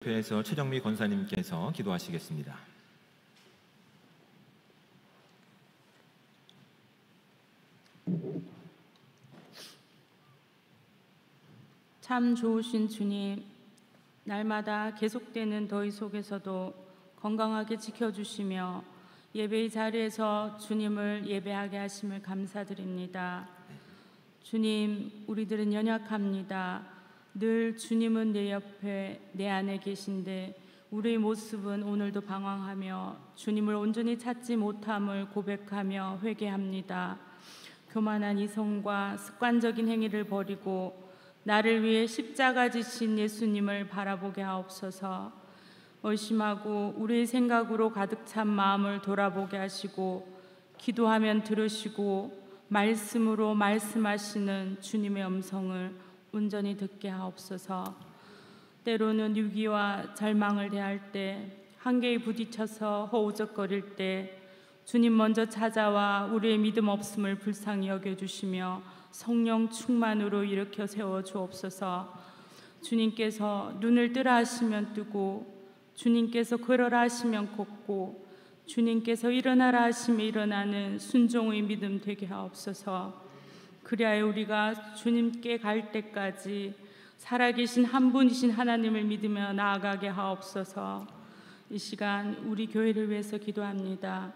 교회에서 최정미 권사님께서 기도하시겠습니다. 참 좋으신 주님, 날마다 계속되는 더위 속에서도 건강하게 지켜주시며 예배의 자리에서 주님을 예배하게 하심을 감사드립니다. 주님, 우리들은 연약합니다. 늘 주님은 내 옆에 내 안에 계신데 우리의 모습은 오늘도 방황하며 주님을 온전히 찾지 못함을 고백하며 회개합니다. 교만한 이성과 습관적인 행위를 버리고 나를 위해 십자가 지신 예수님을 바라보게 하옵소서. 의심하고 우리의 생각으로 가득 찬 마음을 돌아보게 하시고 기도하면 들으시고 말씀으로 말씀하시는 주님의 음성을 온전히 듣게 하옵소서. 때로는 위기와 절망을 대할 때, 한계에 부딪혀서 허우적거릴 때 주님 먼저 찾아와 우리의 믿음 없음을 불쌍히 여겨주시며 성령 충만으로 일으켜 세워 주옵소서. 주님께서 눈을 뜨라 하시면 뜨고, 주님께서 걸어라 하시면 걷고, 주님께서 일어나라 하시면 일어나는 순종의 믿음 되게 하옵소서. 그리하여 우리가 주님께 갈 때까지 살아계신 한 분이신 하나님을 믿으며 나아가게 하옵소서. 이 시간 우리 교회를 위해서 기도합니다.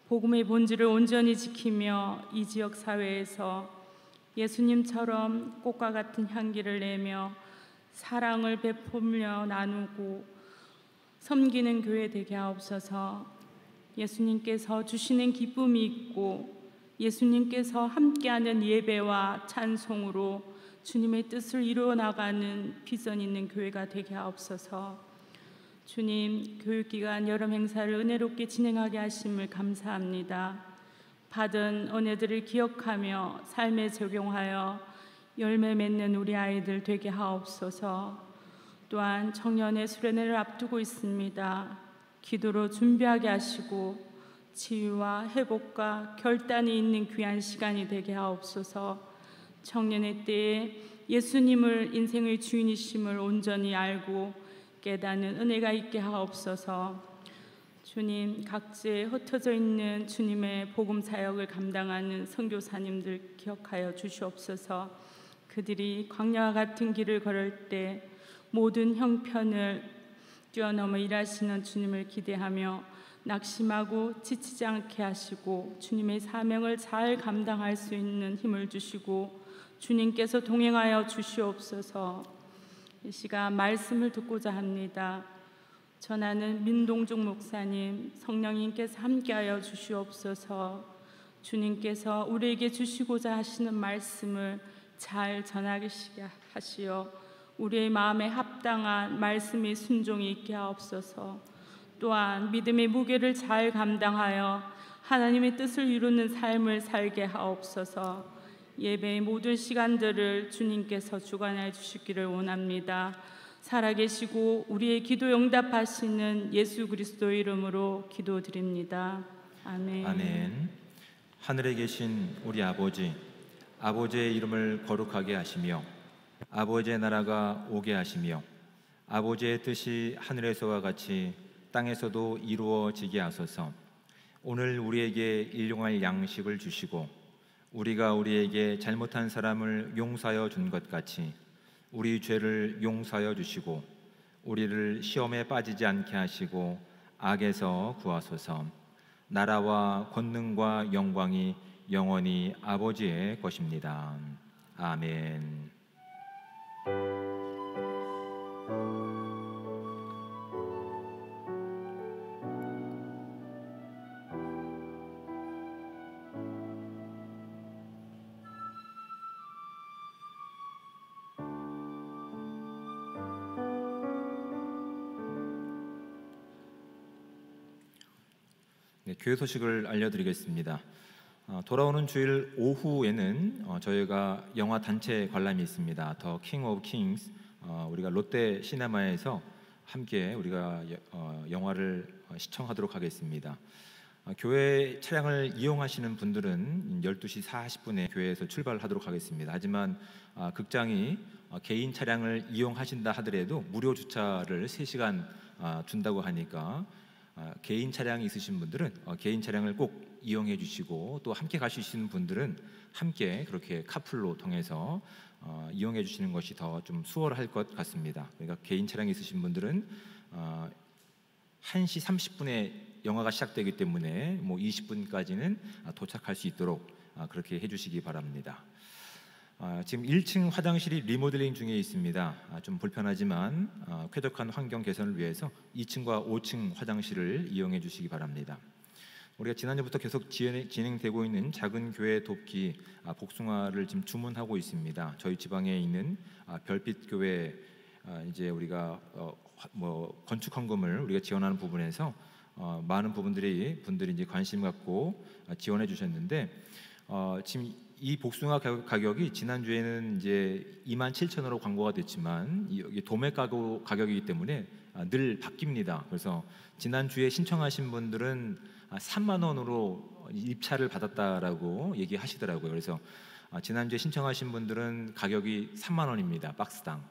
복음의 본질을 온전히 지키며 이 지역 사회에서 예수님처럼 꽃과 같은 향기를 내며 사랑을 베풀며 나누고 섬기는 교회 되게 하옵소서. 예수님께서 주시는 기쁨이 있고 예수님께서 함께하는 예배와 찬송으로 주님의 뜻을 이루어 나가는 비전 있는 교회가 되게 하옵소서. 주님, 교육기간 여름 행사를 은혜롭게 진행하게 하심을 감사합니다. 받은 은혜들을 기억하며 삶에 적용하여 열매 맺는 우리 아이들 되게 하옵소서. 또한 청년의 수련회를 앞두고 있습니다. 기도로 준비하게 하시고 치유와 회복과 결단이 있는 귀한 시간이 되게 하옵소서. 청년의 때에 예수님을 인생의 주인이심을 온전히 알고 깨닫는 은혜가 있게 하옵소서. 주님, 각지에 흩어져 있는 주님의 복음 사역을 감당하는 선교사님들 기억하여 주시옵소서. 그들이 광야와 같은 길을 걸을 때 모든 형편을 뛰어넘어 일하시는 주님을 기대하며 낙심하고 지치지 않게 하시고 주님의 사명을 잘 감당할 수 있는 힘을 주시고 주님께서 동행하여 주시옵소서. 이 시간 말씀을 듣고자 합니다. 전하는 민동중 목사님, 성령님께서 함께하여 주시옵소서. 주님께서 우리에게 주시고자 하시는 말씀을 잘 전하게 하시어 우리의 마음에 합당한 말씀의 순종이 있게 하옵소서. 또한 믿음의 무게를 잘 감당하여 하나님의 뜻을 이루는 삶을 살게 하옵소서. 예배의 모든 시간들을 주님께서 주관해 주시기를 원합니다. 살아계시고 우리의 기도 응답하시는 예수 그리스도의 이름으로 기도드립니다. 아멘. 아멘. 하늘에 계신 우리 아버지, 아버지의 이름을 거룩하게 하시며 아버지의 나라가 오게 하시며 아버지의 뜻이 하늘에서와 같이 땅에서도 이루어지게 하소서. 오늘 우리에게 일용할 양식을 주시고 우리가 우리에게 잘못한 사람을 용서하여 준 것 같이 우리 죄를 용서하여 주시고 우리를 시험에 빠지지 않게 하시고 악에서 구하소서. 나라와 권능과 영광이 영원히 아버지의 것입니다. 아멘. 교회 소식을 알려드리겠습니다. 돌아오는 주일 오후에는 저희가 영화 단체 관람이 있습니다. 더 킹 오브 킹스, 우리가 롯데 시네마에서 함께 우리가 영화를 시청하도록 하겠습니다. 교회 차량을 이용하시는 분들은 12시 40분에 교회에서 출발하도록 하겠습니다. 하지만 극장이 개인 차량을 이용하신다 하더라도 무료 주차를 3시간 준다고 하니까 개인 차량이 있으신 분들은 개인 차량을 꼭 이용해 주시고, 또 함께 갈 수 있는 분들은 함께 그렇게 카풀로 통해서 이용해 주시는 것이 더 좀 수월할 것 같습니다. 그러니까 개인 차량이 있으신 분들은 1시 30분에 영화가 시작되기 때문에 20분까지는 도착할 수 있도록 그렇게 해주시기 바랍니다. 지금 1층 화장실이 리모델링 중에 있습니다. 좀 불편하지만 쾌적한 환경 개선을 위해서 2층과 5층 화장실을 이용해 주시기 바랍니다. 우리가 지난주부터 계속 진행되고 있는 작은 교회 돕기 복숭아를 지금 주문하고 있습니다. 저희 지방에 있는 별빛 교회, 이제 우리가 건축 헌금을 우리가 지원하는 부분에서 많은 분들이 이제 관심 갖고 지원해 주셨는데, 지금 이 복숭아 가격이 지난주에는 이제 27,000원으로 광고가 됐지만 이게 도매 가격이기 때문에 늘 바뀝니다. 그래서 지난주에 신청하신 분들은 3만 원으로 입찰을 받았다라고 얘기하시더라고요. 그래서 지난주에 신청하신 분들은 가격이 3만 원입니다. 박스당.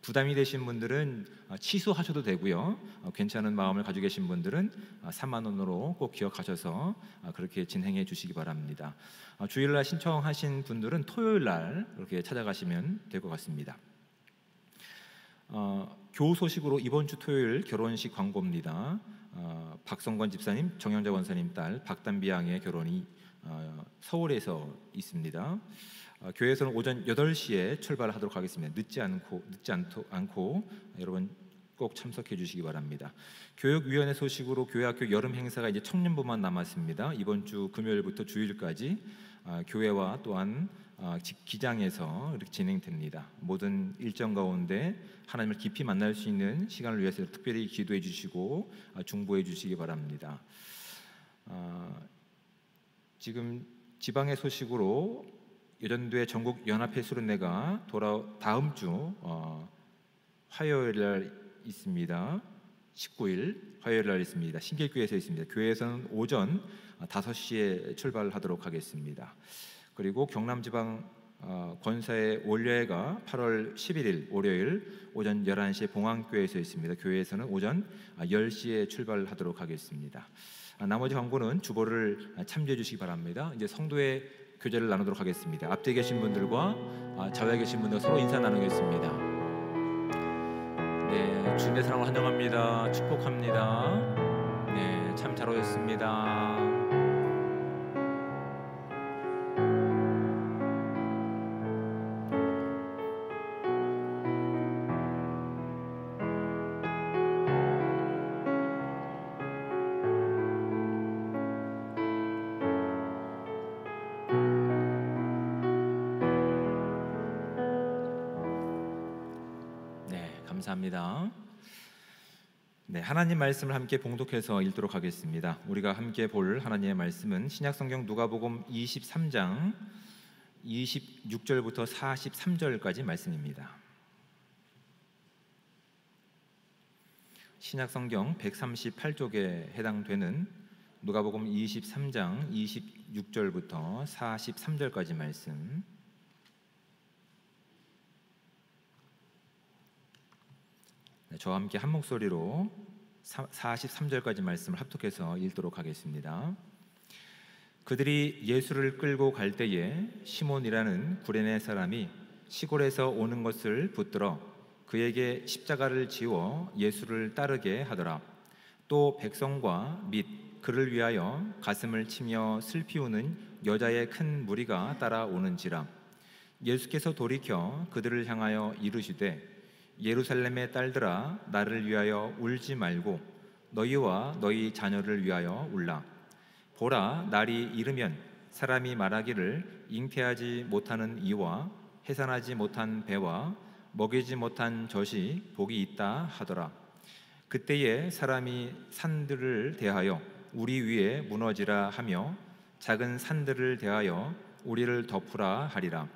부담이 되신 분들은 취소하셔도 되고요. 괜찮은 마음을 가지고 계신 분들은 3만 원으로 꼭 기억하셔서 그렇게 진행해 주시기 바랍니다. 주일날 신청하신 분들은 토요일 날 그렇게 찾아가시면 될 것 같습니다. 교우 소식으로 이번 주 토요일 결혼식 광고입니다. 박성권 집사님, 정영자 원사님 딸 박단비 양의 결혼이 서울에서 있습니다. 교회에서는 오전 8시에 출발하도록 하겠습니다. 늦지 않고 여러분 꼭 참석해 주시기 바랍니다. 교육위원회 소식으로 교회학교 여름 행사가 이제 청년부만 남았습니다. 이번 주 금요일부터 주일까지 교회와 또한 기장에서 이렇게 진행됩니다. 모든 일정 가운데 하나님을 깊이 만날 수 있는 시간을 위해서 특별히 기도해 주시고 중보해 주시기 바랍니다. 지금 지방의 소식으로 여전도회 전국 연합회 수련회가 다음 주 화요일 날 있습니다. 19일 화요일 날 있습니다. 신길교회에서 있습니다. 교회에서는 오전 5시에 출발하도록 하겠습니다. 그리고 경남지방 권사의 올여회가 8월 11일 월요일 오전 11시에 봉황교회에서 있습니다. 교회에서는 오전 10시에 출발하도록 하겠습니다. 나머지 광고는 주보를 참조해 주시기 바랍니다. 이제 성도의 교제를 나누도록 하겠습니다. 앞뒤에 계신 분들과 좌우에 계신 분들 서로 인사 나누겠습니다. 네, 주님의 사랑을 환영합니다. 축복합니다. 네, 참 잘 오셨습니다. 감사합니다. 네, 하나님 말씀을 함께 봉독해서 읽도록 하겠습니다. 우리가 함께 볼 하나님의 말씀은 신약성경 누가복음 23장 26절부터 43절까지 말씀입니다. 신약성경 138쪽에 해당되는 누가복음 23장 26절부터 43절까지 말씀. 저와 함께 한 목소리로 43절까지 말씀을 합독해서 읽도록 하겠습니다. 그들이 예수를 끌고 갈 때에 시몬이라는 구레네 사람이 시골에서 오는 것을 붙들어 그에게 십자가를 지워 예수를 따르게 하더라. 또 백성과 및 그를 위하여 가슴을 치며 슬피 우는 여자의 큰 무리가 따라오는지라. 예수께서 돌이켜 그들을 향하여 이르시되 예루살렘의 딸들아, 나를 위하여 울지 말고 너희와 너희 자녀를 위하여 울라. 보라, 날이 이르면 사람이 말하기를 잉태하지 못하는 이와 해산하지 못한 배와 먹이지 못한 젖이 복이 있다 하더라. 그때에 사람이 산들을 대하여 우리 위에 무너지라 하며 작은 산들을 대하여 우리를 덮으라 하리라.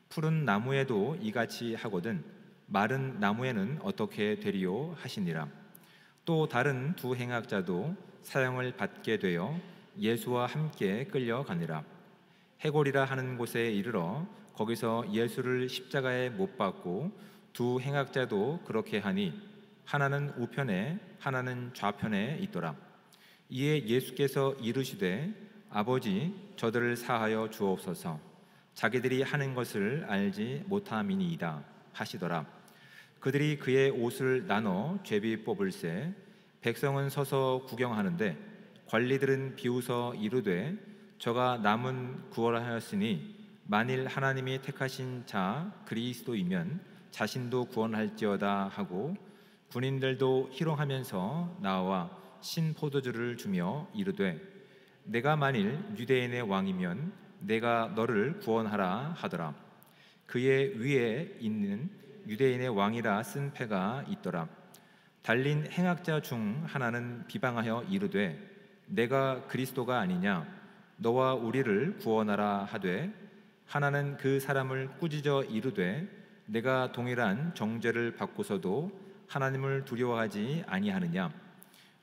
푸른 나무에도 이같이 하거든 마른 나무에는 어떻게 되리요 하시니라. 또 다른 두 행악자도 사형을 받게 되어 예수와 함께 끌려가니라. 해골이라 하는 곳에 이르러 거기서 예수를 십자가에 못 박고 두 행악자도 그렇게 하니 하나는 우편에 하나는 좌편에 있더라. 이에 예수께서 이르시되 아버지 저들을 사하여 주옵소서. 자기들이 하는 것을 알지 못함이니이다 하시더라. 그들이 그의 옷을 나눠 죄비 뽑을새 백성은 서서 구경하는데 관리들은 비웃어 이르되 저가 남은 구원을 하였으니 만일 하나님이 택하신 자 그리스도이면 자신도 구원할지어다 하고 군인들도 희롱하면서 나와 신포도주를 주며 이르되 내가 만일 유대인의 왕이면 내가 너를 구원하라 하더라. 그의 위에 있는 유대인의 왕이라 쓴 패가 있더라. 달린 행악자 중 하나는 비방하여 이르되 내가 그리스도가 아니냐 너와 우리를 구원하라 하되 하나는 그 사람을 꾸짖어 이르되 내가 동일한 정죄를 받고서도 하나님을 두려워하지 아니하느냐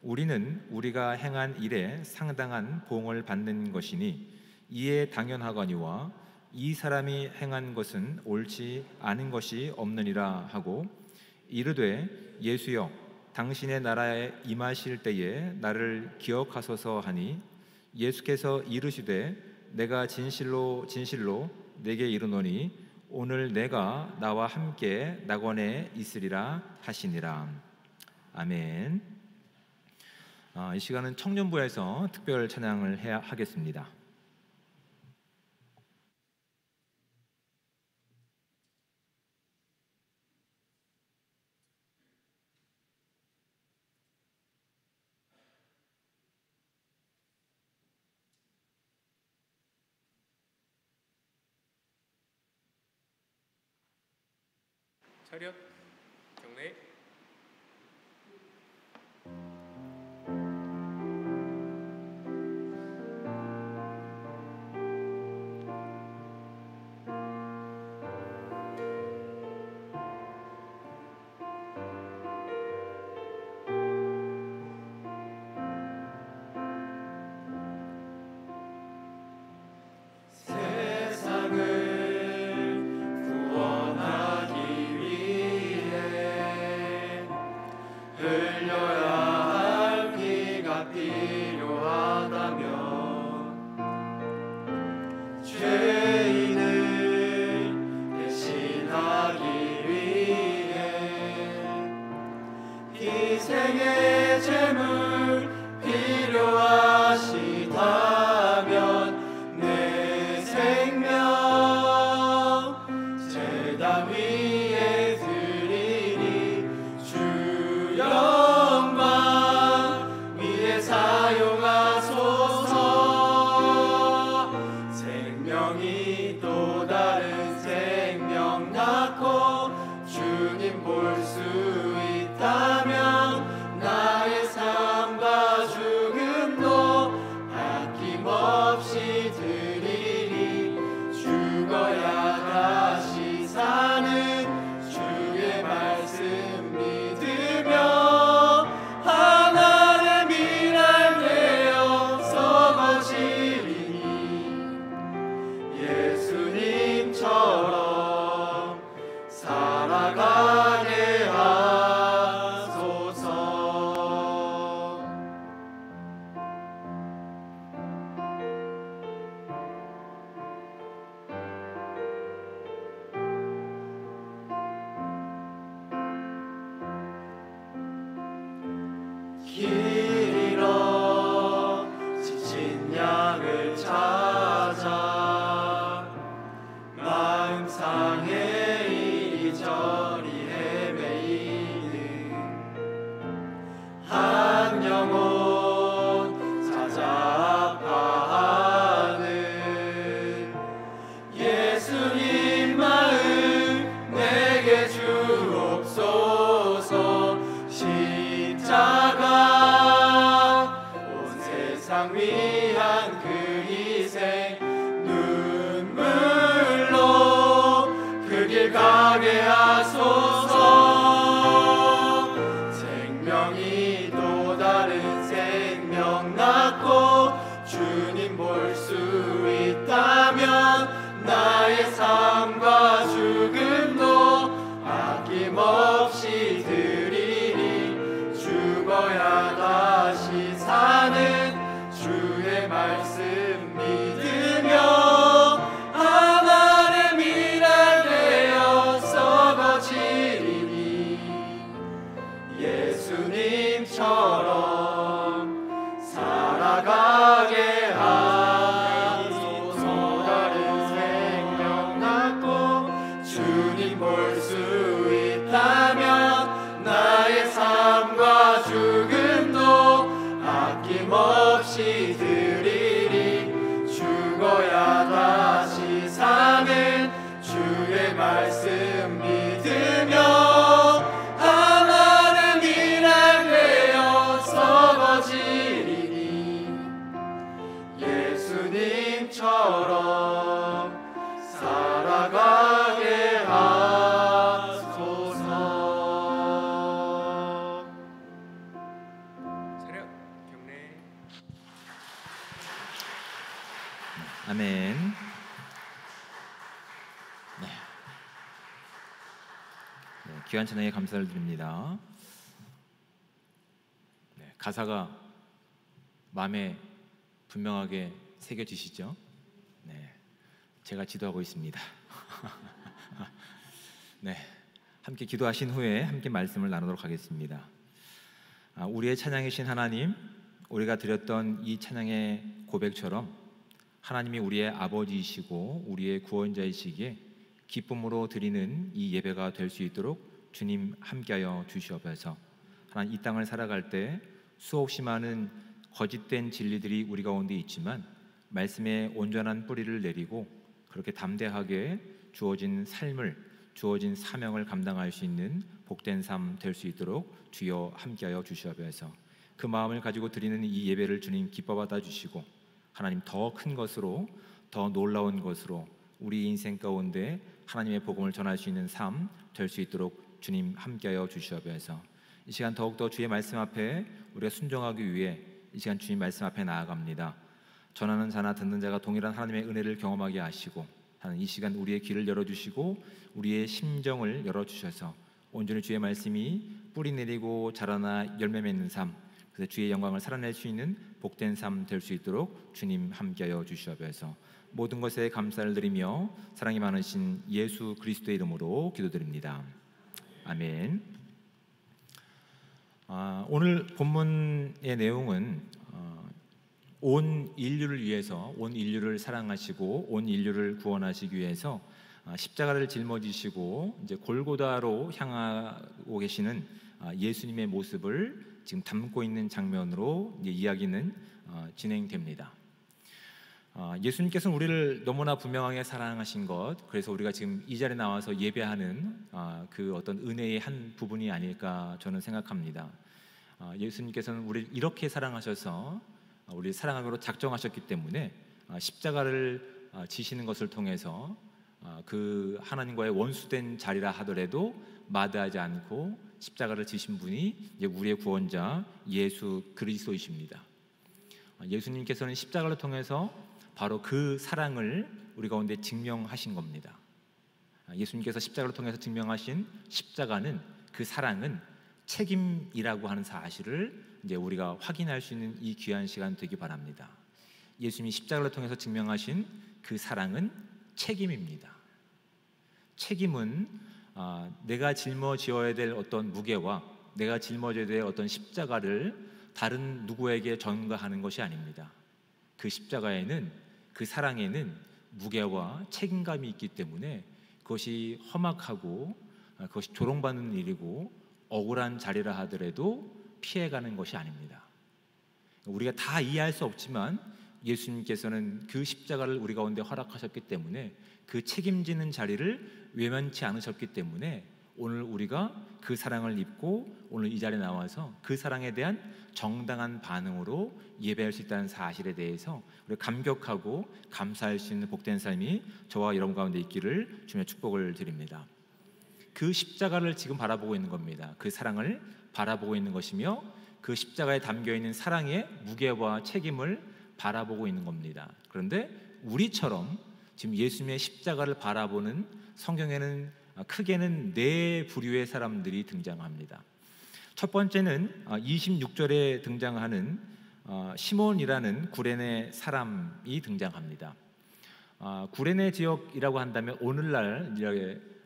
우리는 우리가 행한 일에 상당한 보응을 받는 것이니 이에 당연하거니와 이 사람이 행한 것은 옳지 않은 것이 없느니라 하고 이르되 예수여 당신의 나라에 임하실 때에 나를 기억하소서 하니 예수께서 이르시되 내가 진실로 진실로 내게 이르노니 오늘 내가 나와 함께 낙원에 있으리라 하시니라. 아멘. 이 시간은 청년부에서 특별 찬양을 하겠습니다. 차렷 경례. 희생의 제물 필요하시다면 내 생명 제단 위에 드리니 주 영광 위에 사용하소서. 생명이 또 다른 생명 낳고 주님 볼 수 있다면 나의 삶과 죽음도 아낌없이 드리리. 죽어야 다시 사는 주의 말씀 믿으며 하나의 미랄 되어서 거시리니 예수님처럼 살아가게 하소서. 길 잃어 지친 양을 찾아 마음 상해 이리저리 헤매이는 한 영혼 찾아 아파하는 예수님 마음 내게 주옵소서. 십자가 온 세상 위한 그 희생 눈물로 그 길 가게 하소서. 생명이 또 다른 생명 낳고 주님 볼 수 있다면 나의 삶과 죽음도 아낌없이 드리니 죽어야 다시 사는 주의 말씀 믿으며 하나님이 날 되어 썩어지리니 예수님처럼 살아가게 하소서. 다른 생명 갖고 주님 볼 수 있다면 나의 삶과 죽음도 아낌없이 드리리 죽어야 다시 사는 주의 말씀 믿으며 하나님이 날 되어 썩어지리니 예수님처럼 살아가게 하소서. 차렷 경례. 아멘. 네. 귀한 찬양에 감사를 드립니다. 네, 가사가 마음에 분명하게 새겨지시죠? 네, 제가 지도하고 있습니다. 네, 함께 기도하신 후에 함께 말씀을 나누도록 하겠습니다. 우리의 찬양이신 하나님, 우리가 드렸던 이 찬양의 고백처럼 하나님이 우리의 아버지이시고 우리의 구원자이시기에 기쁨으로 드리는 이 예배가 될 수 있도록 주님 함께하여 주시옵소서. 하나님, 이 땅을 살아갈 때 수없이 많은 거짓된 진리들이 우리 가운데 있지만 말씀의 온전한 뿌리를 내리고 그렇게 담대하게 주어진 삶을, 주어진 사명을 감당할 수 있는 복된 삶 될 수 있도록 주여 함께하여 주시옵소서. 그 마음을 가지고 드리는 이 예배를 주님 기뻐 받아 주시고 하나님, 더 큰 것으로, 더 놀라운 것으로 우리 인생 가운데 하나님의 복음을 전할 수 있는 삶 될 수 있도록 주님 함께하여 주시옵소서. 이 시간 더욱더 주의 말씀 앞에 우리가 순종하기 위해 이 시간 주님 말씀 앞에 나아갑니다. 전하는 자나 듣는 자가 동일한 하나님의 은혜를 경험하게 하시고 하나님, 이 시간 우리의 귀를 열어주시고 우리의 심정을 열어주셔서 온전히 주의 말씀이 뿌리 내리고 자라나 열매 맺는 삶, 그래서 주의 영광을 살아낼 수 있는 복된 삶 될 수 있도록 주님 함께하여 주시옵소서. 모든 것에 감사를 드리며 사랑이 많으신 예수 그리스도의 이름으로 기도드립니다. 아멘. 오늘 본문의 내용은 온 인류를 위해서, 온 인류를 사랑하시고 온 인류를 구원하시기 위해서 십자가를 짊어지시고 이제 골고다로 향하고 계시는 예수님의 모습을 지금 담고 있는 장면으로 이제 이야기는 진행됩니다. 예수님께서는 우리를 너무나 분명하게 사랑하신 것, 그래서 우리가 지금 이 자리에 나와서 예배하는 그 어떤 은혜의 한 부분이 아닐까 저는 생각합니다. 예수님께서는 우리를 이렇게 사랑하셔서 우리를 사랑하기로 작정하셨기 때문에 십자가를 지시는 것을 통해서 그 하나님과의 원수된 자리라 하더라도 마다하지 않고 십자가를 지신 분이 이제 우리의 구원자 예수 그리스도이십니다. 예수님께서는 십자가를 통해서 바로 그 사랑을 우리 가운데 증명하신 겁니다. 예수님께서 십자가를 통해서 증명하신 십자가는, 그 사랑은 책임이라고 하는 사실을 이제 우리가 확인할 수 있는 이 귀한 시간 되기 바랍니다. 예수님이 십자가를 통해서 증명하신 그 사랑은 책임입니다. 책임은 내가 짊어지어야 될 어떤 무게와 내가 짊어져야 될 어떤 십자가를 다른 누구에게 전가하는 것이 아닙니다. 그 십자가에는, 그 사랑에는 무게와 책임감이 있기 때문에 그것이 험악하고 그것이 조롱받는 일이고 억울한 자리라 하더라도 피해가는 것이 아닙니다. 우리가 다 이해할 수 없지만 예수님께서는 그 십자가를 우리 가운데 허락하셨기 때문에 그 책임지는 자리를 외면치 않으셨기 때문에 오늘 우리가 그 사랑을 입고 오늘 이 자리에 나와서 그 사랑에 대한 정당한 반응으로 예배할 수 있다는 사실에 대해서 우리가 감격하고 감사할 수 있는 복된 삶이 저와 여러분 가운데 있기를 주님의 축복을 드립니다. 그 십자가를 지금 바라보고 있는 겁니다. 그 사랑을 바라보고 있는 것이며 그 십자가에 담겨있는 사랑의 무게와 책임을 바라보고 있는 겁니다. 그런데 우리처럼 지금 예수님의 십자가를 바라보는 성경에는 크게는 네 부류의 사람들이 등장합니다. 첫 번째는 26절에 등장하는 시몬이라는 구레네 사람이 등장합니다. 구레네 지역이라고 한다면 오늘날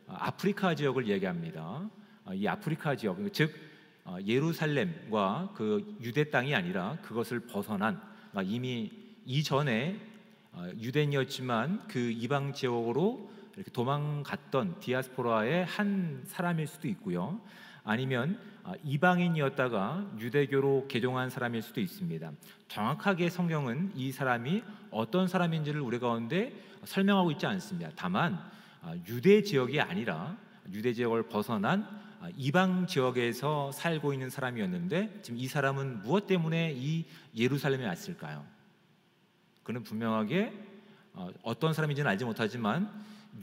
아프리카 지역을 얘기합니다. 이 아프리카 지역, 즉 예루살렘과 그 유대 땅이 아니라 그것을 벗어난, 이미 이전에 유대인이었지만 그 이방 지역으로 이렇게 도망갔던 디아스포라의 한 사람일 수도 있고요. 아니면 이방인이었다가 유대교로 개종한 사람일 수도 있습니다. 정확하게 성경은 이 사람이 어떤 사람인지를 우리 가운데 설명하고 있지 않습니다. 다만 유대 지역이 아니라 유대 지역을 벗어난 이방 지역에서 살고 있는 사람이었는데, 지금 이 사람은 무엇 때문에 이 예루살렘에 왔을까요? 그는 분명하게 어떤 사람인지는 알지 못하지만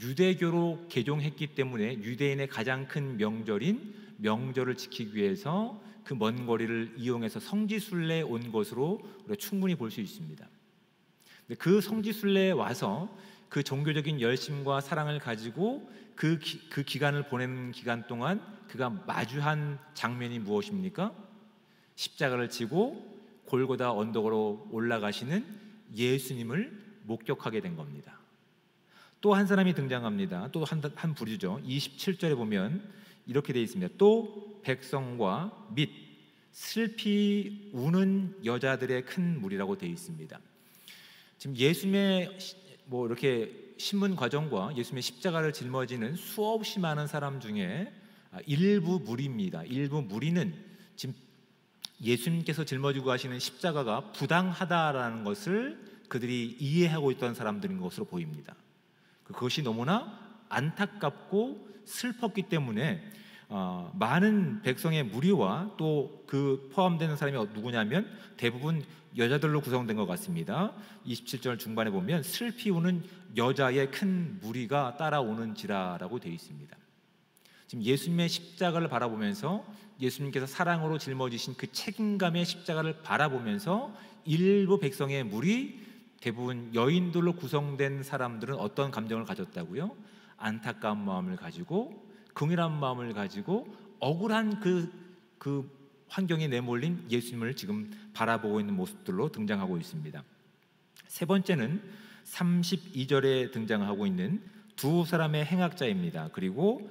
유대교로 개종했기 때문에 유대인의 가장 큰 명절인 명절을 지키기 위해서 그 먼 거리를 이용해서 성지순례에 온 것으로 우리가 충분히 볼 수 있습니다. 그 성지순례에 와서 그 종교적인 열심과 사랑을 가지고 그 기간을 보내는 기간 동안 그가 마주한 장면이 무엇입니까? 십자가를 지고 골고다 언덕으로 올라가시는 예수님을 목격하게 된 겁니다. 또 한 사람이 등장합니다. 또 한 부류죠. 27절에 보면 이렇게 되어 있습니다. 또 백성과 및 슬피 우는 여자들의 큰 무리라고 되어 있습니다. 지금 예수님의 이렇게 신문 과정과 예수님의 십자가를 짊어지는 수없이 많은 사람 중에 일부 무리입니다. 일부 무리는 지금 예수님께서 짊어지고 가시는 십자가가 부당하다라는 것을 그들이 이해하고 있던 사람들인 것으로 보입니다. 그것이 너무나 안타깝고 슬펐기 때문에 많은 백성의 무리와 또 그 포함되는 사람이 누구냐면 대부분 여자들로 구성된 것 같습니다. 27절 중반에 보면 슬피 우는 여자의 큰 무리가 따라오는지라라고 되어 있습니다. 지금 예수님의 십자가를 바라보면서 예수님께서 사랑으로 짊어지신 그 책임감의 십자가를 바라보면서 일부 백성의 무리, 대부분 여인들로 구성된 사람들은 어떤 감정을 가졌다고요? 안타까운 마음을 가지고, 긍휼한 마음을 가지고 억울한 그 환경에 내몰린 예수님을 지금 바라보고 있는 모습들로 등장하고 있습니다. 세 번째는 32절에 등장하고 있는 두 사람의 행악자입니다. 그리고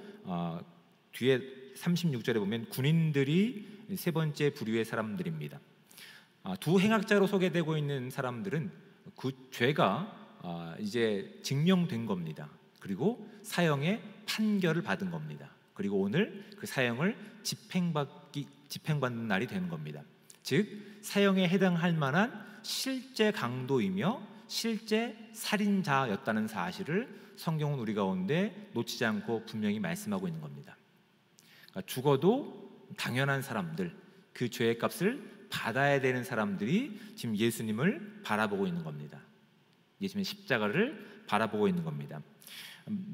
뒤에 36절에 보면 군인들이 세 번째 부류의 사람들입니다. 두 행악자로 소개되고 있는 사람들은 그 죄가 이제 증명된 겁니다. 그리고 사형의 판결을 받은 겁니다. 그리고 오늘 그 사형을 집행받는 날이 되는 겁니다. 즉 사형에 해당할 만한 실제 강도이며 실제 살인자였다는 사실을 성경은 우리 가운데 놓치지 않고 분명히 말씀하고 있는 겁니다. 그러니까 죽어도 당연한 사람들, 그 죄의 값을 받아야 되는 사람들이 지금 예수님을 바라보고 있는 겁니다. 예수님의 십자가를 바라보고 있는 겁니다.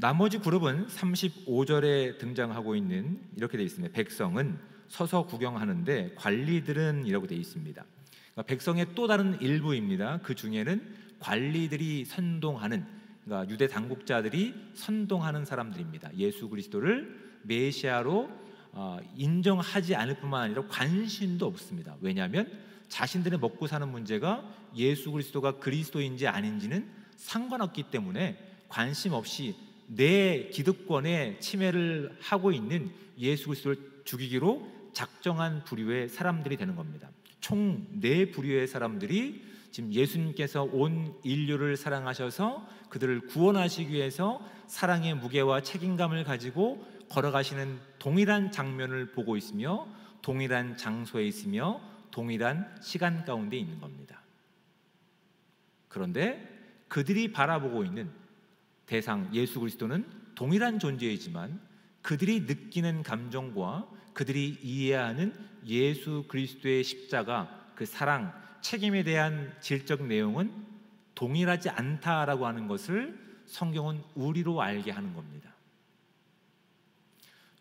나머지 그룹은 35절에 등장하고 있는 이렇게 되어 있습니다. 백성은 서서 구경하는데 관리들은 이라고 되어 있습니다. 그러니까 백성의 또 다른 일부입니다. 그 중에는 관리들이 선동하는, 그러니까 유대 당국자들이 선동하는 사람들입니다. 예수 그리스도를 메시아로 인정하지 않을 뿐만 아니라 관심도 없습니다. 왜냐하면 자신들의 먹고 사는 문제가 예수 그리스도가 그리스도인지 아닌지는 상관없기 때문에 관심 없이 내 기득권에 침해를 하고 있는 예수 그리스도를 죽이기로 작정한 부류의 사람들이 되는 겁니다. 총 4부류의 사람들이 지금 예수님께서 온 인류를 사랑하셔서 그들을 구원하시기 위해서 사랑의 무게와 책임감을 가지고 걸어가시는 동일한 장면을 보고 있으며 동일한 장소에 있으며 동일한 시간 가운데 있는 겁니다. 그런데 그들이 바라보고 있는 대상 예수 그리스도는 동일한 존재이지만 그들이 느끼는 감정과 그들이 이해하는 예수 그리스도의 십자가, 그 사랑, 책임에 대한 질적 내용은 동일하지 않다라고 하는 것을 성경은 우리로 알게 하는 겁니다.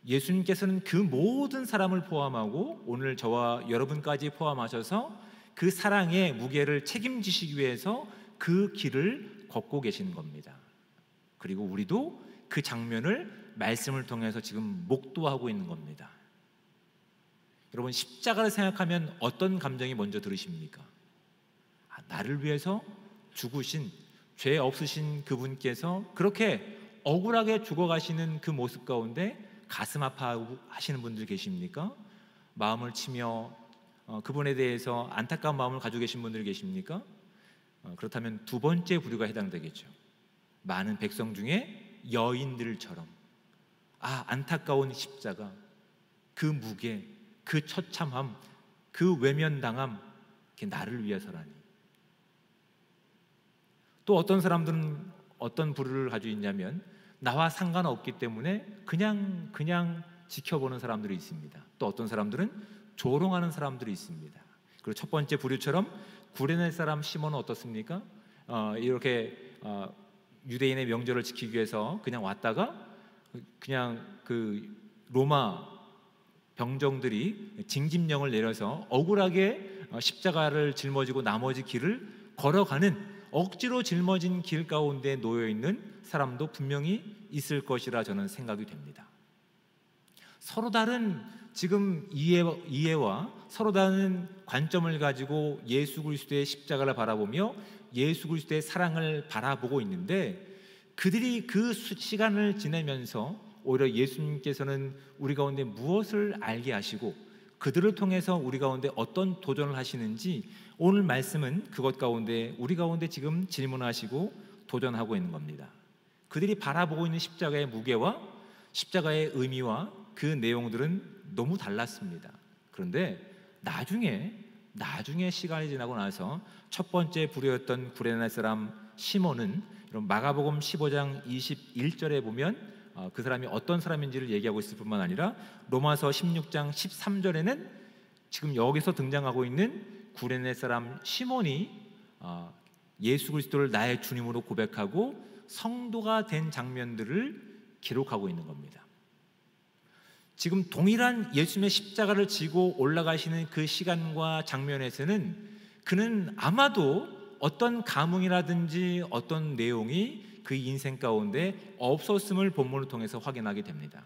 예수님께서는 그 모든 사람을 포함하고 오늘 저와 여러분까지 포함하셔서 그 사랑의 무게를 책임지시기 위해서 그 길을 걷고 계시는 겁니다. 그리고 우리도 그 장면을 말씀을 통해서 지금 목도하고 있는 겁니다. 여러분, 십자가를 생각하면 어떤 감정이 먼저 들으십니까? 나를 위해서 죽으신, 죄 없으신 그분께서 그렇게 억울하게 죽어가시는 그 모습 가운데 가슴 아파하시는 분들 계십니까? 마음을 치며 그분에 대해서 안타까운 마음을 가지고 계신 분들 계십니까? 그렇다면 두 번째 부류가 해당되겠죠. 많은 백성 중에 여인들처럼 안타까운 십자가, 그 무게, 그 처참함, 그 외면당함, 그게 나를 위해서라니. 또 어떤 사람들은 어떤 부류를 가지고 있냐면 나와 상관없기 때문에 그냥 지켜보는 사람들이 있습니다. 또 어떤 사람들은 조롱하는 사람들이 있습니다. 그리고 첫 번째 부류처럼 구레네 사람 시몬은 어떻습니까? 이렇게 유대인의 명절을 지키기 위해서 그냥 왔다가 그냥 그 로마 병정들이 징집령을 내려서 억울하게 십자가를 짊어지고 나머지 길을 걸어가는, 억지로 짊어진 길 가운데 놓여 있는 사람도 분명히 있을 것이라 저는 생각이 됩니다. 서로 다른 지금 이해와 서로 다른 관점을 가지고 예수 그리스도의 십자가를 바라보며 예수 그리스도의 사랑을 바라보고 있는데, 그들이 그 시간을 지내면서 오히려 예수님께서는 우리 가운데 무엇을 알게 하시고 그들을 통해서 우리 가운데 어떤 도전을 하시는지, 오늘 말씀은 그것 가운데 우리 가운데 지금 질문하시고 도전하고 있는 겁니다. 그들이 바라보고 있는 십자가의 무게와 십자가의 의미와 그 내용들은 너무 달랐습니다. 그런데 나중에 시간이 지나고 나서 첫 번째 부류였던 구레네 사람 시몬은, 마가복음 15장 21절에 보면 그 사람이 어떤 사람인지를 얘기하고 있을 뿐만 아니라 로마서 16장 13절에는 지금 여기서 등장하고 있는 구레네 사람 시몬이 예수 그리스도를 나의 주님으로 고백하고 성도가 된 장면들을 기록하고 있는 겁니다. 지금 동일한 예수님의 십자가를 지고 올라가시는 그 시간과 장면에서는 그는 아마도 어떤 감흥이라든지 어떤 내용이 그 인생 가운데 없었음을 본문을 통해서 확인하게 됩니다.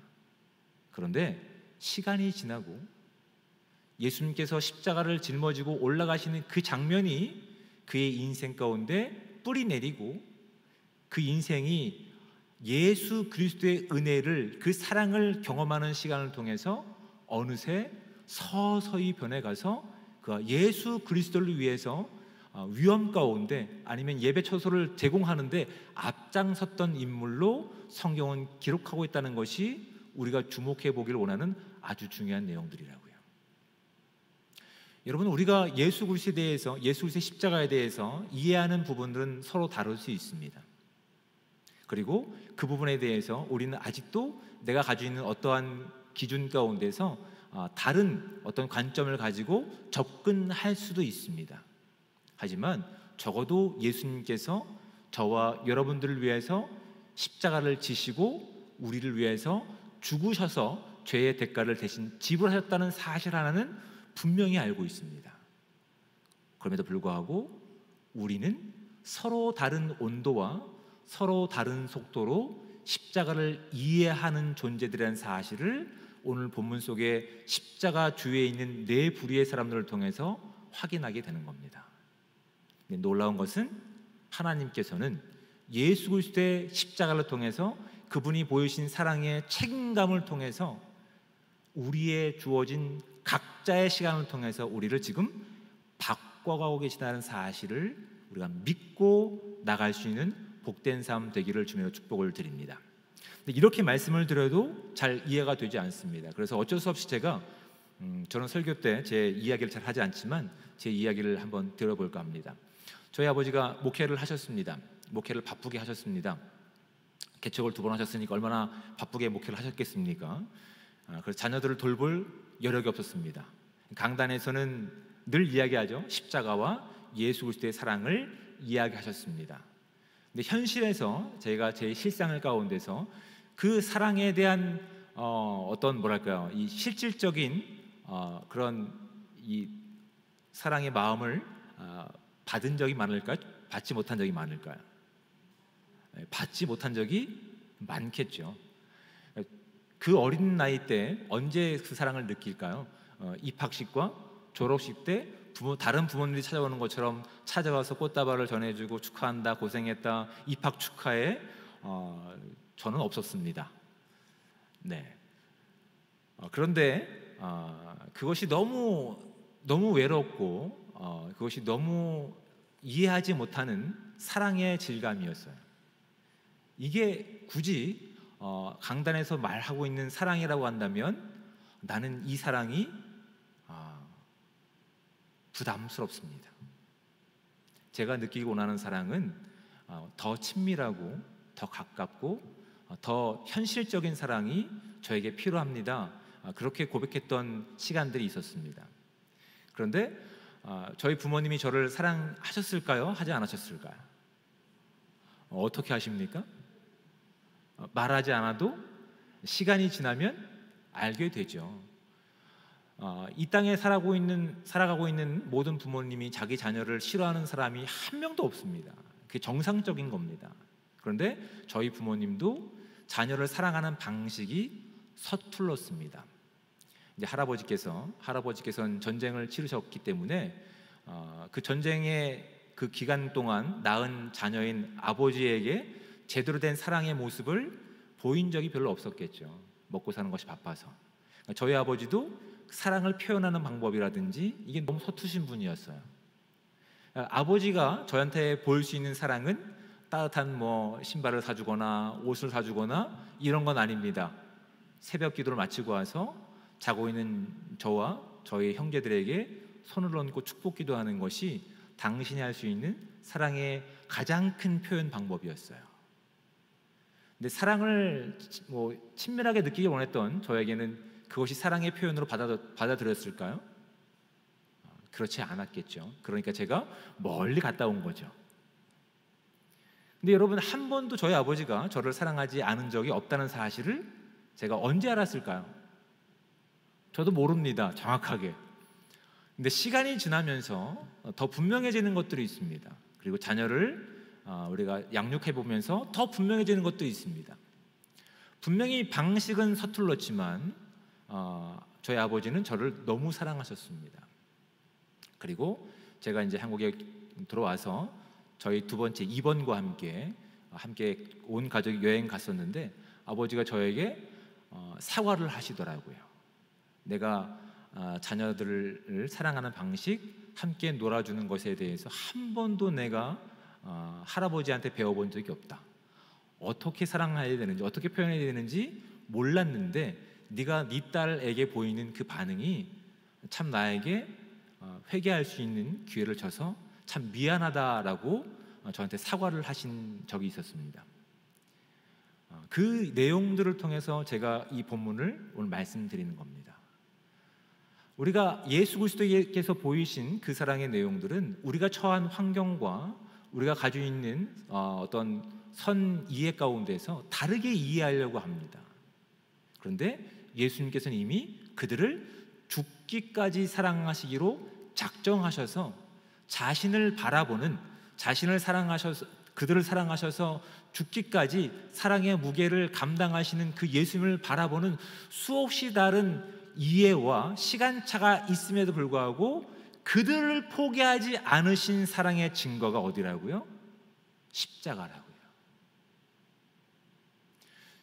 그런데 시간이 지나고 예수님께서 십자가를 짊어지고 올라가시는 그 장면이 그의 인생 가운데 뿌리 내리고 그 인생이 예수 그리스도의 은혜를, 그 사랑을 경험하는 시간을 통해서 어느새 서서히 변해가서 그 예수 그리스도를 위해서 위험 가운데 아니면 예배 처소를 제공하는데 앞장섰던 인물로 성경은 기록하고 있다는 것이 우리가 주목해 보기를 원하는 아주 중요한 내용들이라고요. 여러분, 우리가 예수 그리스도에 대해서, 예수 그리스도의 십자가에 대해서 이해하는 부분들은 서로 다를 수 있습니다. 그리고 그 부분에 대해서 우리는 아직도 내가 가지고 있는 어떠한 기준 가운데서 다른 어떤 관점을 가지고 접근할 수도 있습니다. 하지만 적어도 예수님께서 저와 여러분들을 위해서 십자가를 지시고 우리를 위해서 죽으셔서 죄의 대가를 대신 지불하셨다는 사실 하나는 분명히 알고 있습니다. 그럼에도 불구하고 우리는 서로 다른 온도와 서로 다른 속도로 십자가를 이해하는 존재들이라는 사실을 오늘 본문 속에 십자가 주위에 있는 네 부류의 사람들을 통해서 확인하게 되는 겁니다. 놀라운 것은 하나님께서는 예수 그리스도의 십자가를 통해서 그분이 보이신 사랑의 책임감을 통해서 우리의 주어진 각자의 시간을 통해서 우리를 지금 바꿔가고 계시다는 사실을 우리가 믿고 나갈 수 있는 복된 삶 되기를 주님으로 축복을 드립니다. 근데 이렇게 말씀을 드려도 잘 이해가 되지 않습니다. 그래서 어쩔 수 없이 제가 저는 설교 때 제 이야기를 잘 하지 않지만 제 이야기를 한번 들어볼까 합니다. 저희 아버지가 목회를 하셨습니다. 목회를 바쁘게 하셨습니다. 개척을 2번 하셨으니까 얼마나 바쁘게 목회를 하셨겠습니까? 그래서 자녀들을 돌볼 여력이 없었습니다. 강단에서는 늘 이야기하죠. 십자가와 예수 그리스도의 사랑을 이야기하셨습니다. 근데 현실에서 제가 제 실상을 가운데서 그 사랑에 대한 어떤 뭐랄까요, 이 실질적인 그런 이 사랑의 마음을 받은 적이 많을까요? 받지 못한 적이 많을까요? 받지 못한 적이 많겠죠. 그 어린 나이 때 언제 그 사랑을 느낄까요? 입학식과 졸업식 때 다른 부모님들이 찾아오는 것처럼 찾아와서 꽃다발을 전해주고 축하한다, 고생했다, 입학 축하해. 저는 없었습니다. 네. 그런데 그것이 너무 외롭고 그것이 너무 이해하지 못하는 사랑의 질감이었어요. 이게 굳이 강단에서 말하고 있는 사랑이라고 한다면 나는 이 사랑이 부담스럽습니다. 제가 느끼기 원하는 사랑은 더 친밀하고 더 가깝고 더 현실적인 사랑이 저에게 필요합니다. 그렇게 고백했던 시간들이 있었습니다. 그런데 저희 부모님이 저를 사랑하셨을까요? 하지 않으셨을까요? 어떻게 하십니까? 말하지 않아도 시간이 지나면 알게 되죠. 이 땅에 살아가고 있는 모든 부모님이 자기 자녀를 싫어하는 사람이 한 명도 없습니다. 그게 정상적인 겁니다. 그런데 저희 부모님도 자녀를 사랑하는 방식이 서툴렀습니다. 이제 할아버지께서는 전쟁을 치르셨기 때문에 그 전쟁의 그 기간 동안 낳은 자녀인 아버지에게 제대로 된 사랑의 모습을 보인 적이 별로 없었겠죠. 먹고 사는 것이 바빠서. 저희 아버지도 사랑을 표현하는 방법이라든지 이게 너무 서투신 분이었어요. 아버지가 저한테 보일 수 있는 사랑은 따뜻한 신발을 사주거나 옷을 사주거나 이런 건 아닙니다. 새벽 기도를 마치고 와서 자고 있는 저와 저희 형제들에게 손을 얹고 축복 기도하는 것이 당신이 할 수 있는 사랑의 가장 큰 표현 방법이었어요. 근데 사랑을 친밀하게 느끼기 원했던 저에게는 그것이 사랑의 표현으로 받아들였을까요? 그렇지 않았겠죠. 그러니까 제가 멀리 갔다 온 거죠. 근데 여러분, 한 번도 저희 아버지가 저를 사랑하지 않은 적이 없다는 사실을 제가 언제 알았을까요? 저도 모릅니다, 정확하게. 근데 시간이 지나면서 더 분명해지는 것들이 있습니다. 그리고 자녀를 우리가 양육해 보면서 더 분명해지는 것도 있습니다. 분명히 방식은 서툴렀지만 저희 아버지는 저를 너무 사랑하셨습니다. 그리고 제가 이제 한국에 들어와서 저희 두 번째 이번과 함께 온 가족이 여행 갔었는데 아버지가 저에게 사과를 하시더라고요. 내가 자녀들을 사랑하는 방식, 함께 놀아주는 것에 대해서 한 번도 내가 할아버지한테 배워본 적이 없다. 어떻게 사랑해야 되는지, 어떻게 표현해야 되는지 몰랐는데 네가 네 딸에게 보이는 그 반응이 참 나에게 회개할 수 있는 기회를 줘서 참 미안하다라고 저한테 사과를 하신 적이 있었습니다. 그 내용들을 통해서 제가 이 본문을 오늘 말씀드리는 겁니다. 우리가 예수 그리스도께서 보이신 그 사랑의 내용들은 우리가 처한 환경과 우리가 가지고 있는 어떤 선 이해 가운데서 다르게 이해하려고 합니다. 그런데 예수님께서는 이미 그들을 죽기까지 사랑하시기로 작정하셔서 자신을 바라보는, 그들을 사랑하셔서 죽기까지 사랑의 무게를 감당하시는 그 예수님을 바라보는 수없이 다른 이해와 시간차가 있음에도 불구하고 그들을 포기하지 않으신 사랑의 증거가 어디라고요? 십자가라고요.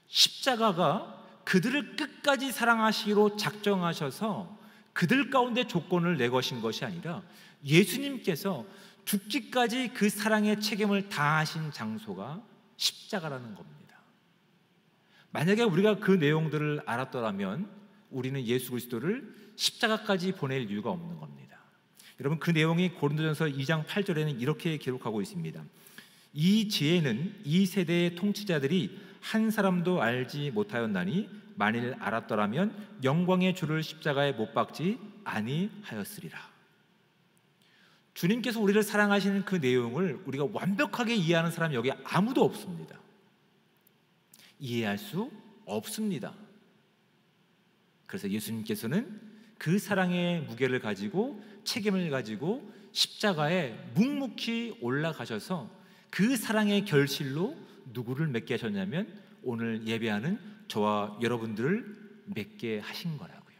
십자가가 그들을 끝까지 사랑하시기로 작정하셔서 그들 가운데 조건을 내거신 것이 아니라 예수님께서 죽기까지 그 사랑의 책임을 다하신 장소가 십자가라는 겁니다. 만약에 우리가 그 내용들을 알았더라면 우리는 예수 그리스도를 십자가까지 보낼 이유가 없는 겁니다. 여러분, 그 내용이 고린도전서 2장 8절에는 이렇게 기록하고 있습니다. 이 지혜는 이 세대의 통치자들이 한 사람도 알지 못하였나니 만일 알았더라면 영광의 주를 십자가에 못 박지 아니하였으리라. 주님께서 우리를 사랑하시는 그 내용을 우리가 완벽하게 이해하는 사람이 여기 아무도 없습니다. 이해할 수 없습니다. 그래서 예수님께서는 그 사랑의 무게를 가지고 책임을 가지고 십자가에 묵묵히 올라가셔서 그 사랑의 결실로 누구를 맺게 하셨냐면 오늘 예배하는 저와 여러분들을 맺게 하신 거라고요.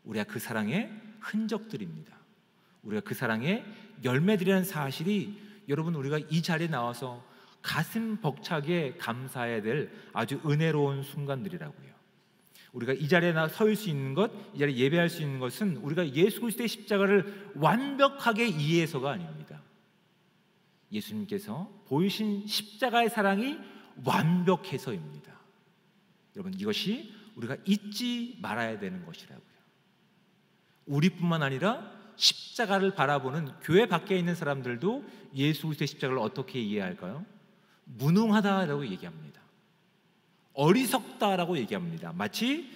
우리가 그 사랑의 흔적들입니다. 우리가 그 사랑의 열매들이라는 사실이 여러분, 우리가 이 자리에 나와서 가슴 벅차게 감사해야 될 아주 은혜로운 순간들이라고요. 우리가 이 자리에 서 있을 수 있는 것, 이 자리에 예배할 수 있는 것은 우리가 예수 그리스도의 십자가를 완벽하게 이해해서가 아닙니다. 예수님께서 보이신 십자가의 사랑이 완벽해서입니다. 여러분, 이것이 우리가 잊지 말아야 되는 것이라고요. 우리뿐만 아니라 십자가를 바라보는 교회 밖에 있는 사람들도 예수 그리스도의 십자가를 어떻게 이해할까요? 무능하다라고 얘기합니다. 어리석다라고 얘기합니다. 마치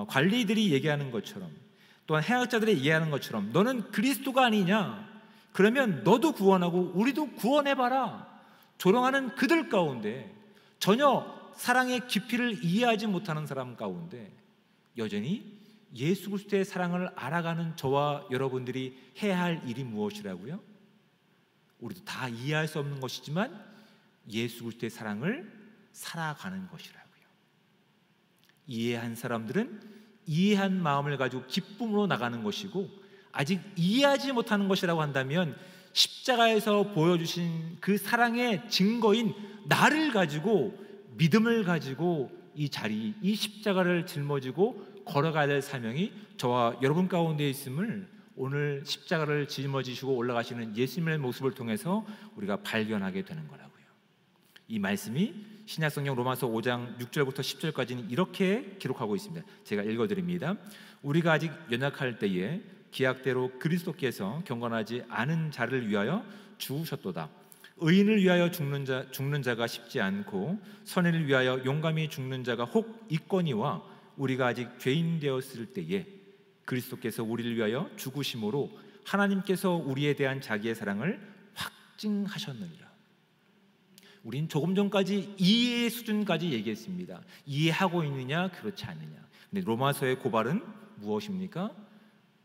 관리들이 얘기하는 것처럼, 또한 해학자들이 얘기하는 것처럼, 너는 그리스도가 아니냐? 그러면 너도 구원하고 우리도 구원해봐라. 조롱하는 그들 가운데 전혀 사랑의 깊이를 이해하지 못하는 사람 가운데 여전히 예수 그리스도의 사랑을 알아가는 저와 여러분들이 해야 할 일이 무엇이라고요? 우리도 다 이해할 수 없는 것이지만 예수 그리스도의 사랑을 살아가는 것이라고요. 이해한 사람들은 이해한 마음을 가지고 기쁨으로 나가는 것이고, 아직 이해하지 못하는 것이라고 한다면 십자가에서 보여주신 그 사랑의 증거인 나를 가지고, 믿음을 가지고 이 자리, 이 십자가를 짊어지고 걸어가야 될 사명이 저와 여러분 가운데 있음을 오늘 십자가를 짊어지시고 올라가시는 예수님의 모습을 통해서 우리가 발견하게 되는 거라고요. 이 말씀이 신약성경 로마서 5장 6절부터 10절까지는 이렇게 기록하고 있습니다. 제가 읽어드립니다. 우리가 아직 연약할 때에 기약대로 그리스도께서 경건하지 않은 자를 위하여 죽으셨도다. 의인을 위하여 죽는 자가 쉽지 않고 선인을 위하여 용감히 죽는 자가 혹 있거니와 우리가 아직 죄인 되었을 때에 그리스도께서 우리를 위하여 죽으심으로 하나님께서 우리에 대한 자기의 사랑을 확증하셨느니라. 우린 조금 전까지 이해의 수준까지 얘기했습니다. 이해하고 있느냐, 그렇지 않느냐. 근데 로마서의 고발은 무엇입니까?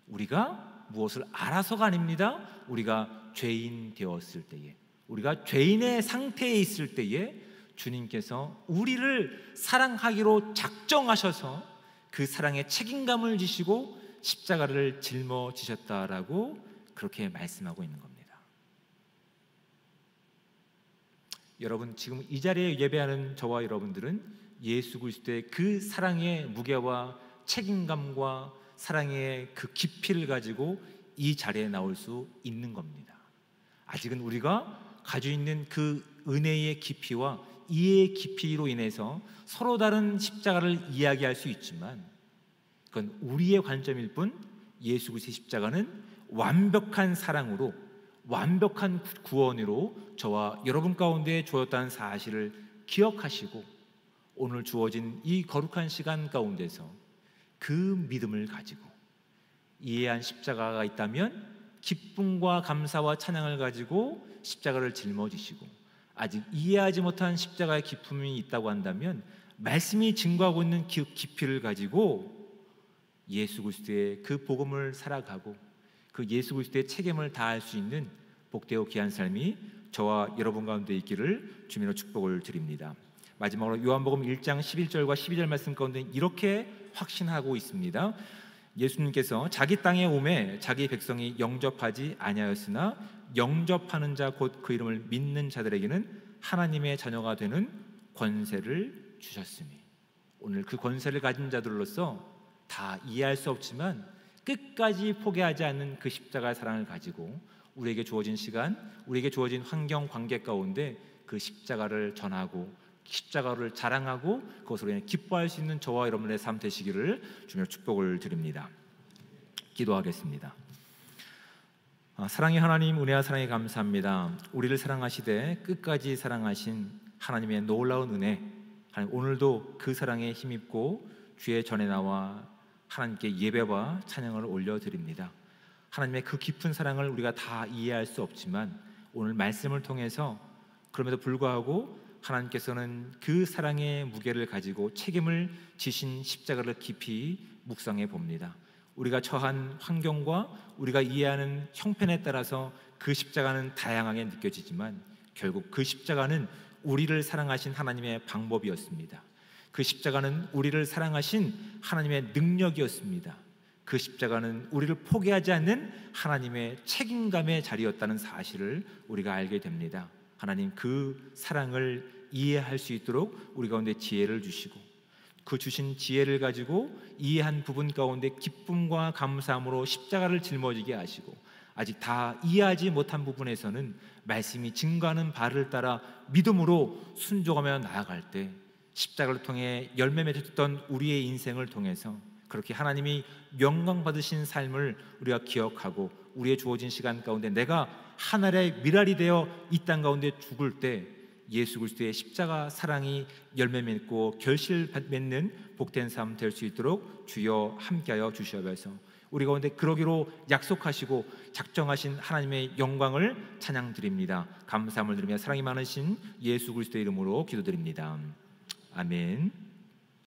우리가 무엇을 알아서가 아닙니다. 우리가 죄인 되었을 때에, 우리가 죄인의 상태에 있을 때에 주님께서 우리를 사랑하기로 작정하셔서 그 사랑의 책임감을 지시고 십자가를 짊어지셨다라고 그렇게 말씀하고 있는 겁니다. 여러분, 지금 이 자리에 예배하는 저와 여러분들은 예수 그리스도의 그 사랑의 무게와 책임감과 사랑의 그 깊이를 가지고 이 자리에 나올 수 있는 겁니다. 아직은 우리가 가지고 있는 그 은혜의 깊이와 이해의 깊이로 인해서 서로 다른 십자가를 이야기할 수 있지만 그건 우리의 관점일 뿐, 예수 그리스도의 십자가는 완벽한 사랑으로, 완벽한 구원으로 저와 여러분 가운데 주었다는 사실을 기억하시고 오늘 주어진 이 거룩한 시간 가운데서 그 믿음을 가지고 이해한 십자가가 있다면 기쁨과 감사와 찬양을 가지고 십자가를 짊어지시고, 아직 이해하지 못한 십자가의 기쁨이 있다고 한다면 말씀이 증거하고 있는 깊이를 가지고 예수 그리스도의 그 복음을 살아가고 그 예수 그리스도의 책임을 다할 수 있는 복되고 귀한 삶이 저와 여러분 가운데 있기를 주님으로 축복을 드립니다. 마지막으로 요한복음 1장 11절과 12절 말씀 가운데 이렇게 확신하고 있습니다. 예수님께서 자기 땅에 오매 자기 백성이 영접하지 아니하였으나 영접하는 자 곧 그 이름을 믿는 자들에게는 하나님의 자녀가 되는 권세를 주셨으니, 오늘 그 권세를 가진 자들로서 다 이해할 수 없지만 끝까지 포기하지 않는 그 십자가의 사랑을 가지고 우리에게 주어진 시간, 우리에게 주어진 환경 관계 가운데 그 십자가를 전하고 십자가를 자랑하고 그것으로 인해 기뻐할 수 있는 저와 여러분의 삶 되시기를 주님의 축복을 드립니다. 기도하겠습니다. 사랑의 하나님, 은혜와 사랑에 감사합니다. 우리를 사랑하시되 끝까지 사랑하신 하나님의 놀라운 은혜, 하나님, 오늘도 그 사랑에 힘입고 주의 전에 나와 하나님께 예배와 찬양을 올려드립니다. 하나님의 그 깊은 사랑을 우리가 다 이해할 수 없지만 오늘 말씀을 통해서 그럼에도 불구하고 하나님께서는 그 사랑의 무게를 가지고 책임을 지신 십자가를 깊이 묵상해 봅니다. 우리가 처한 환경과 우리가 이해하는 형편에 따라서 그 십자가는 다양하게 느껴지지만 결국 그 십자가는 우리를 사랑하신 하나님의 방법이었습니다. 그 십자가는 우리를 사랑하신 하나님의 능력이었습니다. 그 십자가는 우리를 포기하지 않는 하나님의 책임감의 자리였다는 사실을 우리가 알게 됩니다. 하나님 그 사랑을 이해할 수 있도록 우리 가운데 지혜를 주시고, 그 주신 지혜를 가지고 이해한 부분 가운데 기쁨과 감사함으로 십자가를 짊어지게 하시고, 아직 다 이해하지 못한 부분에서는 말씀이 증거하는 바를 따라 믿음으로 순종하며 나아갈 때 십자가를 통해 열매 맺었던 우리의 인생을 통해서 그렇게 하나님이 영광 받으신 삶을 우리가 기억하고, 우리의 주어진 시간 가운데 내가 하늘의 미랄이 되어 이 땅 가운데 죽을 때 예수 그리스도의 십자가 사랑이 열매 맺고 결실 맺는 복된 삶 될 수 있도록 주여 함께하여 주시옵소서. 우리 가운데 그러기로 약속하시고 작정하신 하나님의 영광을 찬양드립니다. 감사함을 드리며 사랑이 많으신 예수 그리스도의 이름으로 기도드립니다. 아멘.